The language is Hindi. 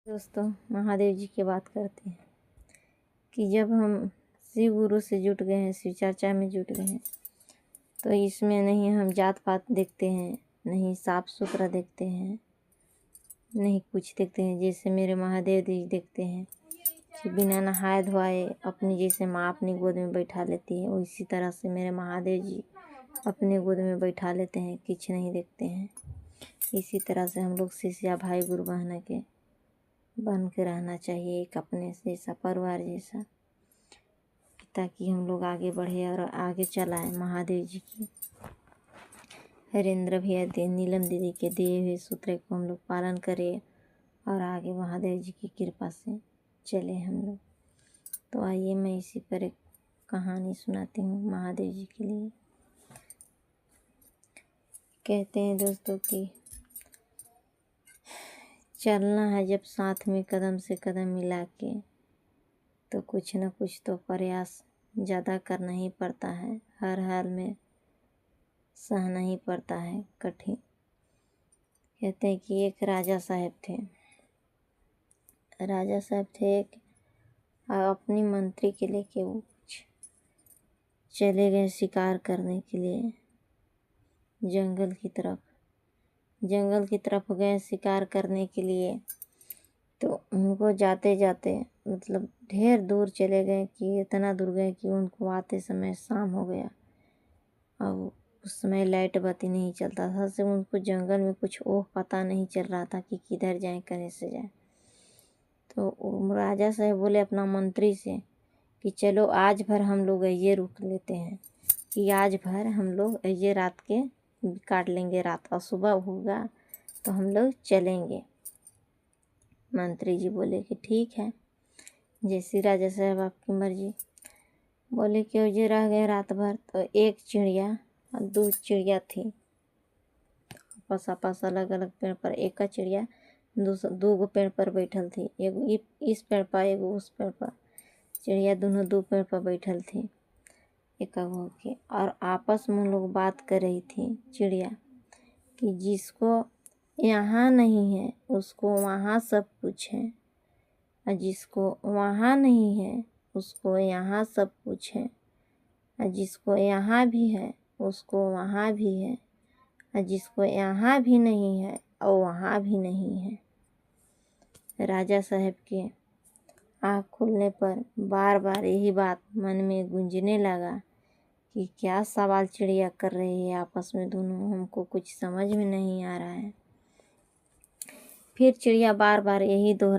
दोस्तों, महादेव जी की बात करते हैं कि जब हम शिव गुरु से जुट गए हैं, शिव चर्चा में जुट गए हैं, तो इसमें नहीं हम जात पात देखते हैं, नहीं साफ सुथरा देखते हैं, नहीं कुछ देखते हैं। जैसे मेरे महादेव जी देखते हैं कि बिना नहाए धोआए अपनी जैसे माँ अपनी गोद में बैठा लेती है, उसी तरह से मेरे महादेव जी अपने गोद में बैठा लेते हैं, कुछ नहीं देखते हैं। इसी तरह से हम लोग शिष्या भाई गुरु बहना के बन के रहना चाहिए, एक अपने जैसा परिवार जैसा, ताकि हम लोग आगे बढ़े और आगे चलाएं महादेव जी की, हरेंद्र भैया नीलम दीदी के दिए हुए सूत्र को हम लोग पालन करें और आगे महादेव जी की कृपा से चले हम लोग। तो आइए मैं इसी पर एक कहानी सुनाती हूँ महादेव जी के लिए। कहते हैं दोस्तों कि चलना है जब साथ में कदम से कदम मिला के, तो कुछ न कुछ तो प्रयास ज़्यादा करना ही पड़ता है, हर हाल में सहना ही पड़ता है कठिन। कहते हैं कि एक राजा साहब थे एक अपनी मंत्री के लेके वो चले गए शिकार करने के लिए जंगल की तरफ गए शिकार करने के लिए। तो उनको जाते जाते मतलब ढेर दूर चले गए कि इतना दूर गए कि उनको आते समय शाम हो गया और उस समय लाइट बत्ती नहीं चलता था, से उनको जंगल में कुछ पता नहीं चल रहा था कि किधर जाएं कहाँ से जाएं। तो राजा साहब बोले अपना मंत्री से कि चलो आज भर हम लोग ये रुक लेते हैं, कि आज भर हम लोग ये रात के काट लेंगे रात, और सुबह होगा तो हम लोग चलेंगे। मंत्री जी बोले कि ठीक है, जैसी राजा साहब आपकी मर्जी। बोले कि ये रह गए रात भर। तो एक चिड़िया और दो चिड़िया थी आपस अलग अलग पेड़ पर। एक का चिड़िया दो गो पेड़ पर बैठल थी, एगो इस पेड़ पर एगो उस पेड़ पर। चिड़िया दोनों दो पेड़ पर बैठल थी एक हो के, और आपस में लोग बात कर रही थी चिड़िया कि जिसको यहाँ नहीं है उसको वहाँ सब कुछ है, और जिसको वहाँ नहीं है उसको यहाँ सब कुछ है, और जिसको यहाँ भी है उसको वहाँ भी है, और जिसको यहाँ भी नहीं है और वहाँ भी नहीं है। राजा साहब के आँख खुलने पर बार बार यही बात मन में गूंजने लगा कि क्या सवाल चिड़िया कर रही है आपस में दोनों, हमको कुछ समझ में नहीं आ रहा है। फिर चिड़िया बार बार यही दोहरा